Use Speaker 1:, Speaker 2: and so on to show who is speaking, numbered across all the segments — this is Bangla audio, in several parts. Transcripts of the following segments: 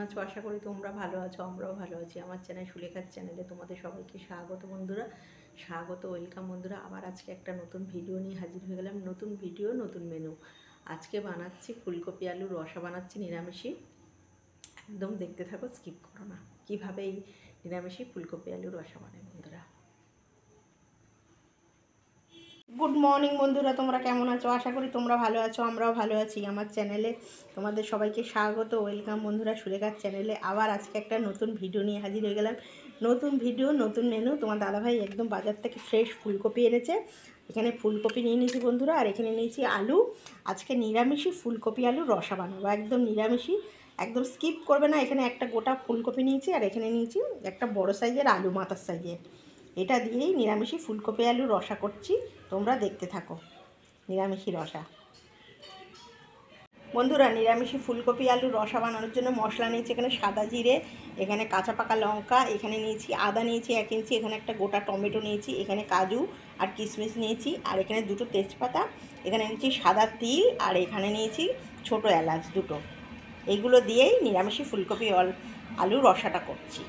Speaker 1: আছো? আশা করি তোমরা ভালো আছো, আমরাও ভালো আছি। আমার চ্যানেল সুলেখার চ্যানেলে তোমাদের সবাইকে স্বাগত বন্ধুরা, স্বাগত, ওয়েলকাম বন্ধুরা। আবার আজকে একটা নতুন ভিডিও নিয়ে হাজির হয়ে গেলাম। নতুন ভিডিও, নতুন মেনু। আজকে বানাচ্ছি ফুলকপি আলুর রসা, বানাচ্ছি নিরামিষি। একদম দেখতে থাকো, স্কিপ করো না। কীভাবে এই নিরামিষি ফুলকপি আলুর রসা বানায় বন্ধুরা। গুড মর্নিং বন্ধুরা, তোমরা কেমন আছো? আশা করি তোমরা ভালো আছো, আমরাও ভালো আছি। আমার চ্যানেলে তোমাদের সবাইকে স্বাগত, ওয়েলকাম বন্ধুরা, সুলেখার চ্যানেলে। আবার আজকে একটা নতুন ভিডিও নিয়ে হাজির হয়ে গেলাম। নতুন ভিডিও, নতুন মেনু। তোমার দাদাভাই একদম বাজার থেকে ফ্রেশ ফুলকপি এনেছে। এখানে ফুলকপি নিয়ে নিয়েছি বন্ধুরা, আর এখানে নিয়েছি আলু। আজকে নিরামিষই ফুলকপি আলুর রসা বানাবো, একদম নিরামিষই, একদম স্কিপ করবে না। এখানে একটা গোটা ফুলকপি নিয়েছি, আর এখানে নিয়েছি একটা বড় সাইজের আলু, মাথার সাইজের। এটা দিয়েই নিরামিষি ফুলকপি আলু রসা করছি, তোমরা দেখতে থাকো। নিরামিষি রসা বন্ধুরা, নিরামিষি ফুলকপি আলু রসা বানানোর জন্য মশলা নিয়েছি এখানে সাদা জিরে, এখানে কাঁচা পাকা লঙ্কা, এখানে নিয়েছি আদা নিয়েছি 1 ইঞ্চি, এখানে একটা গোটা টমেটো নিয়েছি, এখানে কাজু আর কিশমিশ নিয়েছি, আর এখানে 2টো তেজপাতা, এখানে নিয়েছি সাদা তিল, আর এখানে নিয়েছি ছোটো এলাচ 2টো। এইগুলো দিয়েই নিরামিষি ফুলকপি আলু রসাটা করছি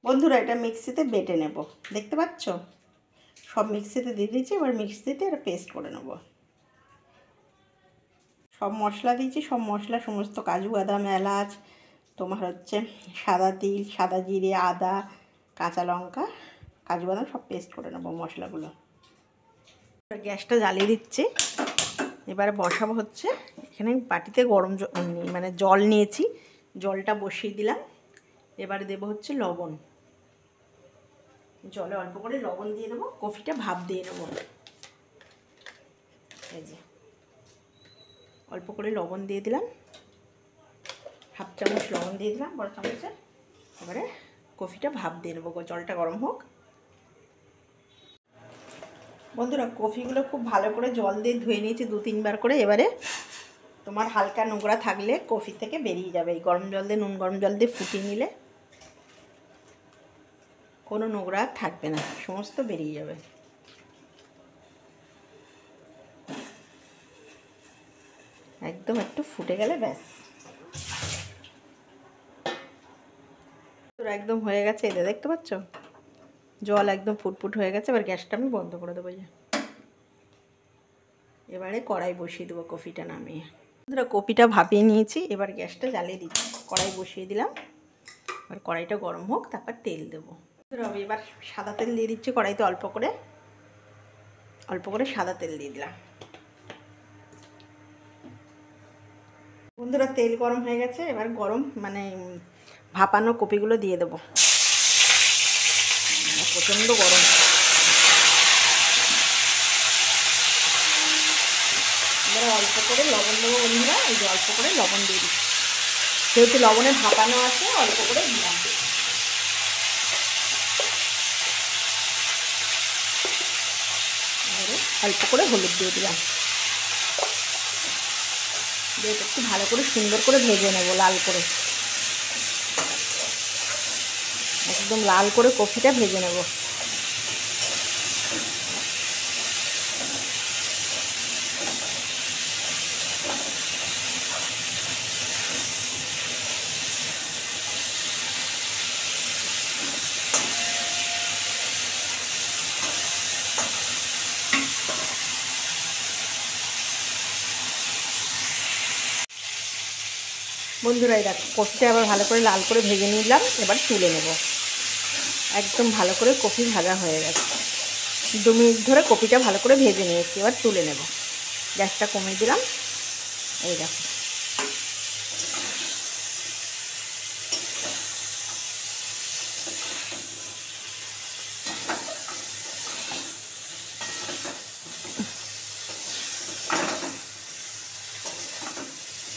Speaker 1: বন্ধুরা। এটা মিক্সিতে বেটে নেব, দেখতে পাচ্ছ সব মিক্সিতে দিয়ে দিয়েছি। এবার মিক্সিতে এটা পেস্ট করে নেব। সব মশলা দিয়েছি, সব মশলা সমস্ত কাজু বাদাম এলাচ, তোমার হচ্ছে সাদা তিল, সাদা জিরে, আদা, কাঁচা লঙ্কা, কাজু বাদাম সব পেস্ট করে নেব মশলাগুলো। গ্যাসটা জ্বালিয়ে দিচ্ছি। এবারে বসাবো হচ্ছে, এখানে বাটিতে গরম মানে জল নিয়েছি, জলটা বসিয়ে দিলাম। এবারে দেবো হচ্ছে লবণ, জলে অল্প করে লবণ দিয়ে দেবো। কফিটা ভাপ দিয়ে নেবো। এই যে অল্প করে লবণ দিয়ে দিলাম, 1/2 চামচ লবণ দিয়ে দিলাম বড় চামচে। এবারে কফিটা ভাপ দিয়ে নেবো, জলটা গরম হোক বন্ধুরা। কফিগুলো খুব ভালো করে জল দিয়ে ধুয়ে নিয়েছি 2-3 বার করে। এবারে তোমার হালকা নোংরা থাকলে কফি থেকে বেরিয়ে যাবে। এই গরম জল দিয়ে, নুন গরম জল দিয়ে ফুটিয়ে নিলে কোনো নোংরা থাকবে না, সমস্ত বেরিয়ে যাবে। একদম একটু ফুটে গেলে ব্যাস, একদম হয়ে গেছে। এটা দেখতে পাচ্ছ জল একদম ফুটফুট হয়ে গেছে। এবার গ্যাসটা আমি বন্ধ করে দেবো। এবারে কড়াই বসিয়ে দেবো কফিটা নামিয়ে। বন্ধুরা, কপিটা ভাপিয়ে নিয়েছি, এবার গ্যাসটা জ্বালিয়ে দিচ্ছি, কড়াই বসিয়ে দিলাম। এবার কড়াইটা গরম হোক, তারপর তেল দেবো। এবার সাদা তেল দিয়ে দিচ্ছি কড়াইতে, অল্প করে সাদা তেল দিয়ে দিলাম। বন্ধুরা, তেল গরম হয়ে গেছে। এবার মানে ভাপানো কপিগুলো দিয়ে দেবো। প্রচণ্ড গরম। এবারে অল্প করে লবণ দেবো বন্ধুরা। এই যে অল্প করে লবণ দিয়ে দিচ্ছি, যেহেতু লবণে ভাপানো আছে অল্প করে দিলাম। অল্প করে হলুদ দিয়ে দিলাম, দিয়ে একটু ভালো করে সুন্দর করে ভেজে নেবো, লাল করে, একদম লাল করে কফিটা ভেজে নেব। বন্ধুরা, এই দেখো কফিটা আবার ভালো করে লাল করে ভেজে নিলাম। এবার তুলে নেব। একদম ভালো করে কফি ভাজা হয়ে গেছে। 2 মিনিট ধরে কফিটা ভালো করে ভেজে নিয়েছি, এবার তুলে নেব। গ্যাসটা কমিয়ে দিলাম। এই দেখো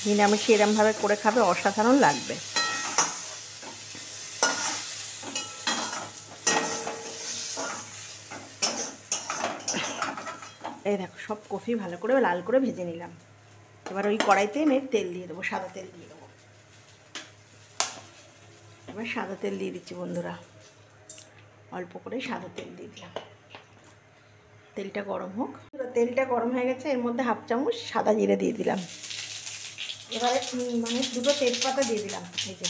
Speaker 1: নিরামিষি এরমভাবে করে খাবে, অসাধারণ লাগবে। এই দেখো সব কফি ভালো করে লাল করে ভেজে নিলাম। এবার ওই কড়াইতে আমি তেল দিয়ে দেবো, সাদা তেল দিয়ে দেবো। এবার সাদা তেল দিয়ে দিচ্ছি বন্ধুরা, অল্প করে সাদা তেল দিয়ে দিলাম। তেলটা গরম হোক। তেলটা গরম হয়ে গেছে, এর মধ্যে 1/2 চামচ সাদা জিরে দিয়ে দিলাম। এবারে মানে দুটো তেজপাতা দিয়ে দিলাম, এই যে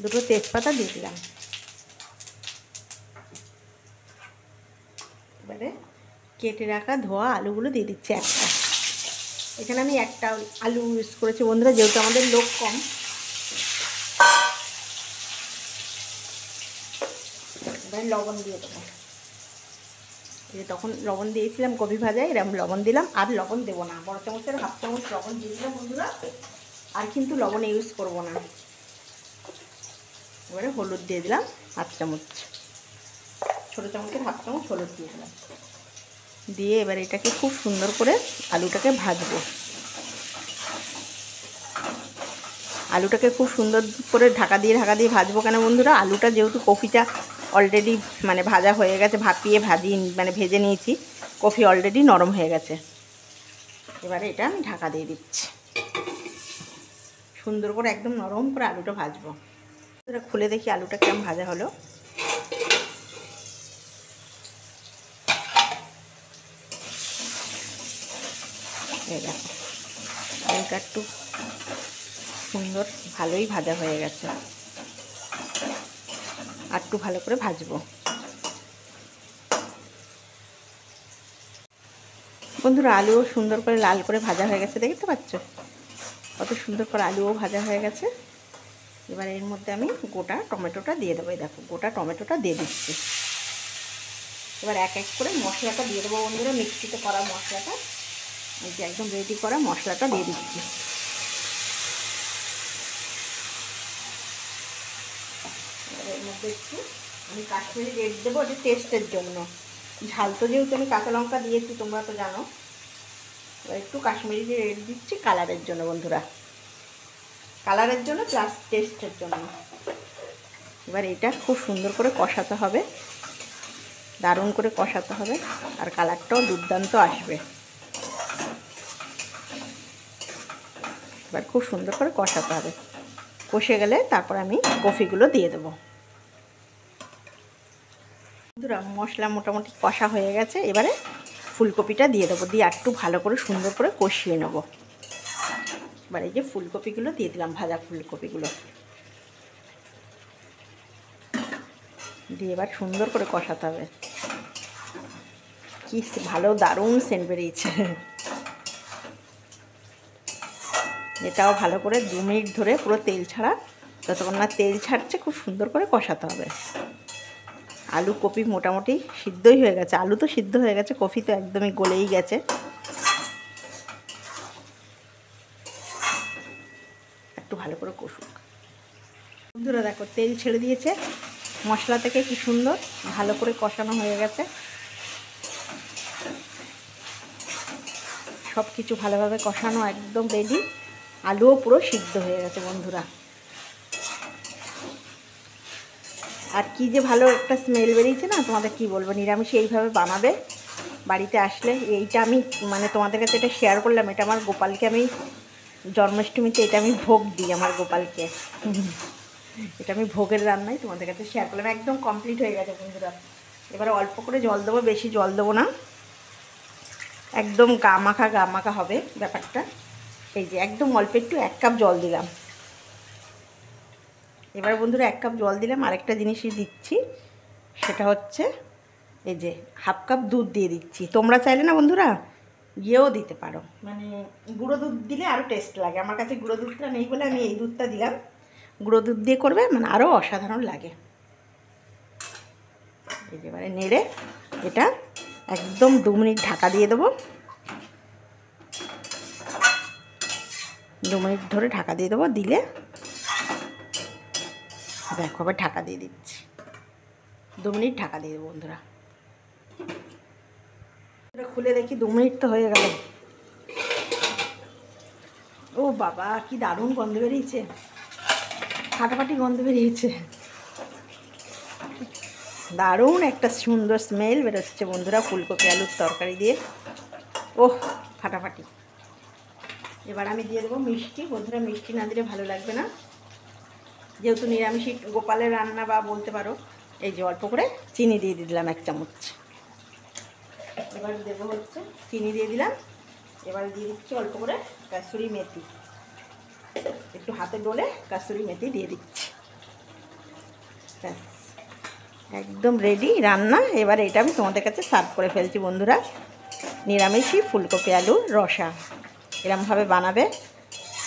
Speaker 1: দুটো তেজপাতা দিয়ে দিলাম। এবারে কেটে রাখা ধোয়া আলুগুলো দিয়ে দিচ্ছি একটা। এখানে আমি একটা আলু ইউজ করেছি বন্ধুরা, যেহেতু আমাদের লোক কম। এবারে লবণ দিয়ে দেবো, এই যে তখন লবণ দিয়েছিলাম কপি ভাজায়, এরকম লবণ দিলাম। আর লবণ দেবো না, বড় চামচের হাফ চামচ লবণ দিয়ে দিলাম বন্ধুরা, আর কিন্তু লবণ ইউজ করবো না। এবারে হলুদ দিয়ে দিলাম হাফ চামচ, ছোটো চামচের হাফ চামচ হলুদ দিয়ে দিলাম। দিয়ে এবার এটাকে খুব সুন্দর করে আলুটাকে ভাজবো। আলুটাকে খুব সুন্দর করে ঢাকা দিয়ে ভাজবো। কেন বন্ধুরা, আলুটা যেহেতু কফিটা অলরেডি মানে ভাজা হয়ে গেছে, ভেজে নিয়েছি, কফি অলরেডি নরম হয়ে গেছে। এবারে এটা আমি ঢাকা দিয়ে দিচ্ছি, সুন্দর করে একদম নরম করে আলুটা ভাজবো। এটা খুলে দেখি আলুটা কেমন ভাজা হলো। এই দেখো আলুটা একটু সুন্দর ভালোই ভাজা হয়ে গেছে, আর একটু ভালো করে ভাজবো। বন্ধুরা আলুও সুন্দর করে লাল করে ভাজা হয়ে গেছে, দেখতে পাচ্ছ কত সুন্দর করে আলুও ভাজা হয়ে গেছে। এবার এর মধ্যে আমি গোটা টমেটোটা দিয়ে দেবো। এই দেখো গোটা টমেটোটা দিয়ে দিচ্ছি। এবার এক এক করে মশলাটা দিয়ে দেবো বন্ধুরা, মিক্সিতে করা মশলাটা, এই যে একদম রেডি করা মশলাটা দিয়ে দিচ্ছি। এবার এর মধ্যে একটু আমি কাশ্মীরি রেড দেবো, এটা টেস্টের জন্য। ঝাল তো যেহেতু আমি কাঁচা লঙ্কা দিয়েছি তোমরা তো জানো। এবার একটু কাশ্মীরি রেড দিচ্ছি কালারের জন্য বন্ধুরা, কালারের জন্য প্লাস টেস্টের জন্য। এবার এটা খুব সুন্দর করে কষাতে হবে, দারুণ করে কষাতে হবে, আর কালারটাও দুর্দান্ত আসবে। এবার খুব সুন্দর করে কষাতে হবে, কষে গেলে তারপর আমি কফিগুলো দিয়ে দেবো। বন্ধুরা মশলা মোটামুটি কষা হয়ে গেছে, এবারে ফুলকপিটা দিয়ে দেবো, দিয়ে একটু ভালো করে সুন্দর করে কষিয়ে নেব। এবার এই যে ফুলকপিগুলো দিয়ে দিলাম, ভাজা ফুলকপিগুলো দিয়ে এবার সুন্দর করে কষাতে হবে। কি ভালো দারুণ সেন্ট বেরিয়েছে। এটাও ভালো করে 2 মিনিট ধরে পুরো তেল ছাড়া, যতক্ষণ না তেল ছাড়ছে খুব সুন্দর করে কষাতে হবে। আলু কপি মোটামুটি সিদ্ধই হয়ে গেছে, আলু তো সিদ্ধ হয়ে গেছে, কফি তো একদমই গলেই গেছে। একটু ভালো করে কষুক। বন্ধুরা দেখো তেল ছেড়ে দিয়েছে মশলা থেকে, কি সুন্দর ভালো করে কষানো হয়ে গেছে। সব কিছু ভালোভাবে কষানো একদম রেডি, আলুও পুরো সিদ্ধ হয়ে গেছে বন্ধুরা। আর কি যে ভালো একটা স্মেল বেরিয়েছে না, তোমাদের কি বলবো। নিরামিষ এইভাবে বানাবে বাড়িতে আসলে। এইটা আমি মানে তোমাদের কাছে এটা শেয়ার করলাম, এটা আমার গোপালকে আমি জন্মাষ্টমীতে এটা আমি ভোগ দিই আমার গোপালকে। এটা আমি ভোগের রান্নাই তোমাদের কাছে শেয়ার করলাম। একদম কমপ্লিট হয়ে গেছে বন্ধুরা। এবারে অল্প করে জল দেবো, বেশি জল দেবো না, একদম গা মাখা হবে ব্যাপারটা। এই যে একদম অল্প একটু 1 কাপ জল দিলাম। এবার বন্ধুরা 1 কাপ জল দিলাম, আরেকটা জিনিসই দিচ্ছি, সেটা হচ্ছে এই যে হাফ কাপ দুধ দিয়ে দিচ্ছি। তোমরা চাইলে না বন্ধুরা ইয়েও দিতে পারো, মানে গুঁড়ো দুধ দিলে আরও টেস্ট লাগে। আমার কাছে গুঁড়ো দুধটা নেই বলে আমি এই দুধটা দিলাম। গুঁড়ো দুধ দিয়ে করবে মানে আরও অসাধারণ লাগে। এবারে নেড়ে এটা একদম 2 মিনিট ঢাকা দিয়ে দেবো। 2 মিনিট ধরে ঢাকা দিয়ে দেবো। দিলে দেখো আবার ঢাকা দিয়ে দিচ্ছি, 2 মিনিট ঢাকা দিয়ে দেবো বন্ধুরা। খুলে দেখি 2 মিনিট তো হয়ে গেল। ও বাবা কি দারুণ গন্ধ বেরিয়েছে, ফাটাফাটি গন্ধ বেরিয়েছে, দারুণ একটা সুন্দর স্মেল বেরোচ্ছে বন্ধুরা ফুলকপি আলুর তরকারি দিয়ে। ওহ ফাটাফাটি। এবার আমি দিয়ে দেবো মিষ্টি। বন্ধুরা মিষ্টি না দিলে ভালো লাগবে না, যেহেতু নিরামিষ গোপালের রান্না বা বলতে পারো। এই যে অল্প করে চিনি দিয়ে দিলাম 1 চামচ। এবার দেবো হচ্ছে চিনি দিয়ে দিলাম। এবার দিয়ে দিচ্ছি অল্প করে কাসুরি মেথি। একটু হাতে ডলে কাসুরি মেথি দিয়ে দিচ্ছি। ব্যাস একদম রেডি রান্না। এবার এটা আমি তোমাদের কাছে সার্ভ করে ফেলছি বন্ধুরা। নিরামিষই ফুলকপি আলুর রসা এরমভাবে বানাবে,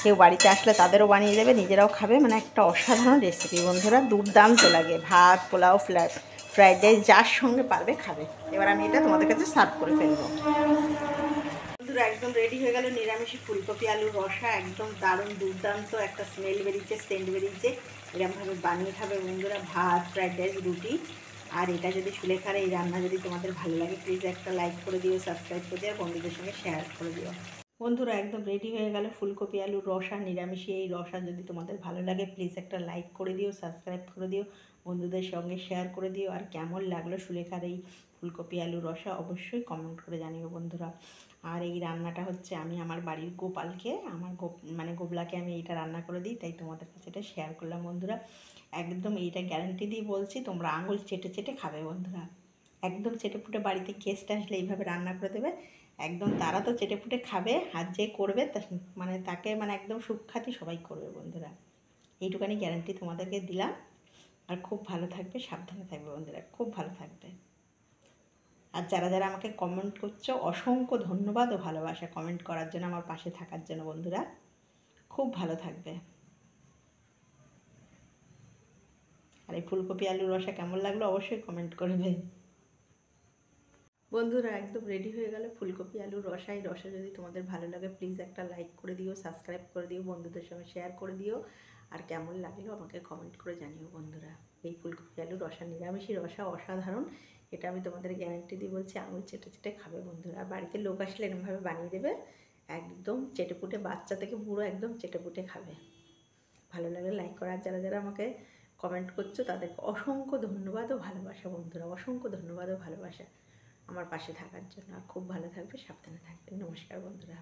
Speaker 1: কেউ বাড়িতে আসলে তাদেরও বানিয়ে দেবে, নিজেরাও খাবে। মানে একটা অসাধারণ রেসিপি বন্ধুরা, দুর্দান্ত লাগে। ভাত, পোলাও, ফ্রাইড রাইস যার সঙ্গে পারবে খাবে। এবার আমি এটা তোমাদের কাছে সার্ভ করে ফেলবো বন্ধুরা। একদম রেডি হয়ে গেল নিরামিষী ফুলকপি আলুর রসা। একদম দারুণ দুর্দান্ত একটা স্মেল বেরিয়েছে, সেন্ট বেরিয়েছে। এরকমভাবে বানিয়ে খাবে বন্ধুরা, ভাত, ফ্রাইড রাইস, রুটি। আর এটা যদি সুলেখার এই রান্না যদি তোমাদের ভালো লাগে প্লিজ একটা লাইক করে দিও, সাবস্ক্রাইব করে দিও, বন্ধুদের সঙ্গে শেয়ার করে দিও বন্ধুরা। একদম রেডি হয়ে গেল ফুলকপি আলুর রসা, নিরামিষী এই রসা। যদি তোমাদের ভালো লাগে প্লিজ একটা লাইক করে দিও, সাবস্ক্রাইব করে দিও, বন্ধুদের সঙ্গে শেয়ার করে দিও। আর কেমন লাগলো সুলেখার এই ফুলকপি আলুর রসা অবশ্যই কমেন্ট করে জানিও বন্ধুরা। আর এই রান্নাটা হচ্ছে আমি আমার বাড়ির গোপালকে, আমার গোবলাকে আমি এইটা রান্না করে দিই, তাই তোমাদের কাছে এটা শেয়ার করলাম বন্ধুরা। একদম এইটা গ্যারান্টি দিয়ে বলছি, তোমরা আঙুল চেটে চেটে খাবে বন্ধুরা। একদম চেটেপুটে বাড়িতে গেস্ট আসলে এইভাবে রান্না করে দেবে, একদম তারা তো চেটেপুটে খাবে। আর যে করবে তাকে একদম সুখ্যাতি সবাই করবে বন্ধুরা। এইটুখানি গ্যারান্টি তোমাদেরকে দিলাম। আর খুব ভালো থাকবে, সাবধানে থাকবে বন্ধুরা, খুব ভালো থাকবে। আর যারা যারা আমাকে কমেন্ট করছো অসংখ্য ধন্যবাদ ও ভালোবাসা কমেন্ট করার জন্য, আমার পাশে থাকার জন্য বন্ধুরা। খুব ভালো থাকবে। আর এই ফুলকপি আলুর রসা কেমন লাগলো অবশ্যই কমেন্ট করবে বন্ধুরা। একদম রেডি হয়ে গেল ফুলকপি আলুর রসা। এই রসা যদি তোমাদের ভালো লাগে প্লিজ একটা লাইক করে দিও, সাবস্ক্রাইব করে দিও, বন্ধুদের সঙ্গে শেয়ার করে দিও। আর কেমন লাগলো আমাকে কমেন্ট করে জানিও বন্ধুরা। এই ফুলকপি আলুর রসা, নিরামিষী রসা অসাধারণ। এটা আমি তোমাদের গ্যারান্টি দিয়ে বলছি, আঙুল চেটে চেটে খাবে বন্ধুরা। আর বাড়িতে লোক আসলে এরকমভাবে বানিয়ে দেবে, একদম চেটেপুটে, বাচ্চা থেকে বুড়ো একদম চেটেপুটে খাবে। ভালো লাগলে লাইক করা। আর যারা যারা আমাকে কমেন্ট করছো তাদেরকে অসংখ্য ধন্যবাদ ও ভালোবাসা বন্ধুরা, অসংখ্য ধন্যবাদ ও ভালোবাসা আমার পাশে থাকার জন্য। আর খুব ভালো থাকবে, সাবধানে থাকবে। নমস্কার বন্ধুরা।